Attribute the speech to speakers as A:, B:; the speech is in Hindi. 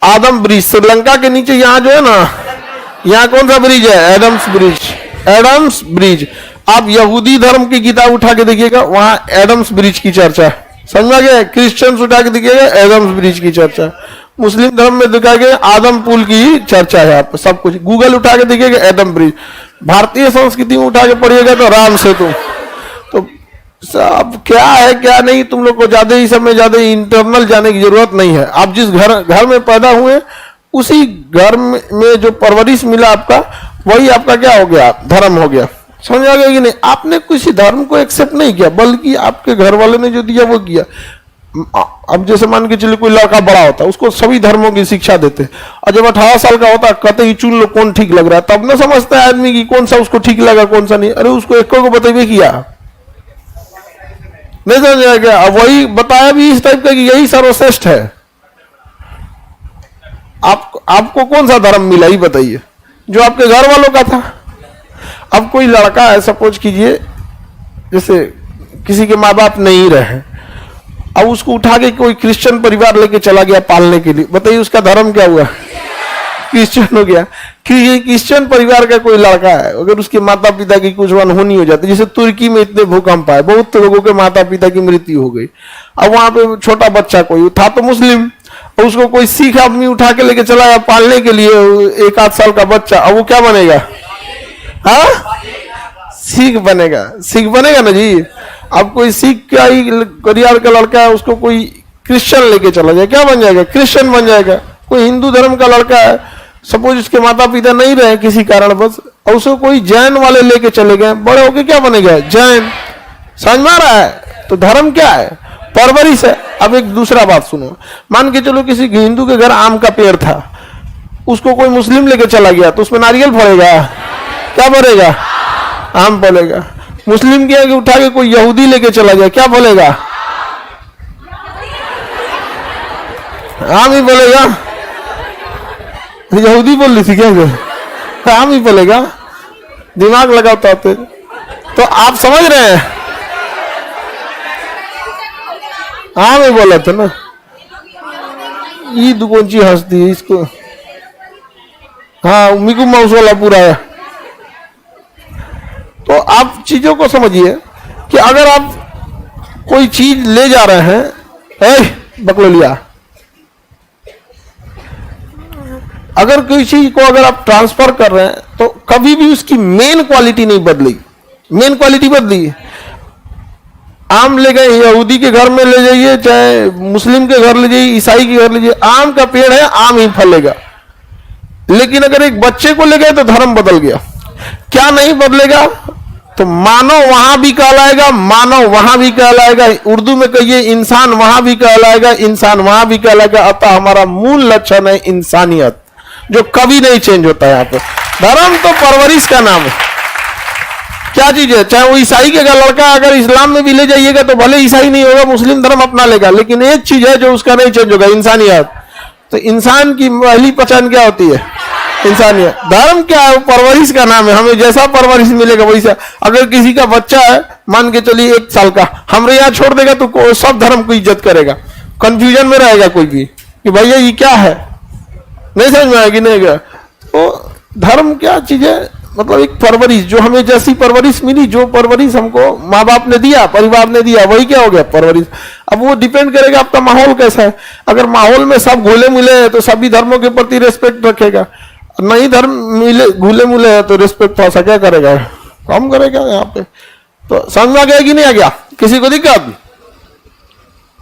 A: आदम ब्रिज, श्रीलंका के नीचे यहाँ जो है ना, यहाँ कौन सा ब्रिज है? Adam's bridge. Adam's bridge. आप यहूदी धर्म की किताब उठा के देखिएगा, वहां एडम्स ब्रिज की चर्चा है। समझ में गया? क्रिश्चियंस उठा के देखिएगा, एडम्स ब्रिज की चर्चा। मुस्लिम धर्म में देखा गया आदम पुल की चर्चा है। आप सब कुछ गूगल उठा के देखिएगा, एडम ब्रिज। भारतीय संस्कृति में उठा के पढ़िएगा तो राम सेतु। तो अब क्या है क्या नहीं, तुम लोग को ज्यादा ही समय ज्यादा इंटरनल जाने की जरूरत नहीं है। आप जिस घर में पैदा हुए, उसी घर में जो परवरिश मिला आपका, वही आपका क्या हो गया? धर्म हो गया। समझ आ गया कि नहीं? आपने किसी धर्म को एक्सेप्ट नहीं किया, बल्कि आपके घर वाले ने जो दिया वो किया। अब जैसे मान के चलिए कोई लड़का बड़ा होता है, उसको सभी धर्मों की शिक्षा देते, और जब 18 साल का होता है कहते ही चुन लो कौन ठीक लग रहा है। तब ना समझता है आदमी की कौन सा उसको ठीक लगा कौन सा नहीं। अरे उसको एक को बताइए किया नहीं, समझ आ गया? अब वही बताया भी इस टाइप का कि यही सर्वश्रेष्ठ है। आपको कौन सा धर्म मिला ही बताइए, जो आपके घर वालों का था। अब कोई लड़का है, सपोज कीजिए जैसे किसी के माँ बाप नहीं रहे, अब उसको उठा के कोई क्रिश्चियन परिवार लेके चला गया पालने के लिए, बताइए उसका धर्म क्या हुआ? क्रिश्चियन हो गया। कि ये क्रिश्चियन परिवार का कोई लड़का है, अगर उसके माता पिता की कुछ अनहोनी हो जाती, जैसे तुर्की में इतने भूकंप आए, बहुत लोगों के माता पिता की मृत्यु हो गई। अब वहां पे छोटा बच्चा कोई था तो मुस्लिम, और उसको कोई सिख आदमी उठा के लेके चला गया पालने के लिए, 1-8 साल का बच्चा, अब वो क्या बनेगा? हाँ, सिख बनेगा। सिख बनेगा ना जी। अब कोई सिख का ही परिवार का लड़का है, उसको कोई क्रिश्चियन लेके चला जाए, क्या बन जाएगा? क्रिश्चियन बन जाएगा। कोई हिंदू धर्म का लड़का है, सपोज उसके माता पिता नहीं रहे किसी कारण बस, और उसको कोई जैन वाले लेके चले गए, बड़े होके क्या बनेगा? जैन। समझ में आ रहा है? तो धर्म क्या है? परवरिश है। अब एक दूसरा बात सुनो, मान के चलो किसी हिंदू के घर आम का पेड़ था, उसको कोई मुस्लिम लेके चला गया, तो उसमें नारियल फलेगा? क्या फलेगा? आम फलेगा। मुस्लिम के आगे उठा के कोई यहूदी लेके चला जाए, क्या फलेगा? आम ही फलेगा। यहूदी बोल रही थी क्या? आम ही फलेगा। दिमाग लगाता है। तो आप समझ रहे हैं? आम ही बोला था ना। ईद कौन सी हंसती है इसको? हाँ, मिकू माउस वाला पूरा है। तो आप चीजों को समझिए कि अगर आप कोई चीज ले जा रहे हैं, बकलोलिया, अगर कोई चीज को अगर आप ट्रांसफर कर रहे हैं तो कभी भी उसकी मेन क्वालिटी नहीं बदली। मेन क्वालिटी बदली। आम ले गए, यहूदी के घर में ले जाइए, चाहे मुस्लिम के घर ले जाइए, ईसाई के घर ले जाइए, आम का पेड़ है, आम ही फलेगा। लेकिन अगर एक बच्चे को ले गए तो धर्म बदल गया। क्या नहीं बदलेगा? तो मानव वहां भी कहलाएगा, मानव वहां भी कहलाएगा। उर्दू में कहिए इंसान वहां भी कहलाएगा, इंसान वहां भी कहलाएगा। अतः हमारा मूल लक्षण है इंसानियत, जो कभी नहीं चेंज होता है। यहाँ पे धर्म तो परवरिश का नाम है। क्या चीज है? चाहे वो ईसाई के लड़का अगर इस्लाम में भी ले जाइएगा तो भले ईसाई नहीं होगा, मुस्लिम धर्म अपना लेगा, लेकिन एक चीज है जो उसका नहीं चेंज होगा, इंसानियत। तो इंसान की पहली पहचान क्या होती है? इंसानियत। धर्म क्या है? परवरिश का नाम है। हमें जैसा परवरिश मिलेगा वैसा। अगर किसी का बच्चा है, मान के चलिए 1 साल का, हमारे यहाँ छोड़ देगा तो सब धर्म को इज्जत करेगा, कंफ्यूजन में रहेगा कोई भी कि भैया ये क्या है, नहीं समझ में आएगी नहीं गया। तो धर्म क्या चीज है? मतलब एक परवरिश, जो हमें जैसी परवरिश मिली, जो परवरिश हमको माँ बाप ने दिया, परिवार ने दिया, वही क्या हो गया? परवरिश। अब वो डिपेंड करेगा आपका माहौल कैसा है। अगर माहौल में सब घुले मिले है तो सभी धर्मों के प्रति रेस्पेक्ट रखेगा। नहीं धर्म मिले घुले मिले है तो रेस्पेक्ट थोड़ा सा क्या करेगा? कम करेगा यहाँ पे। तो समझ में आ गया कि नहीं आ गया? किसी को दिक्कत?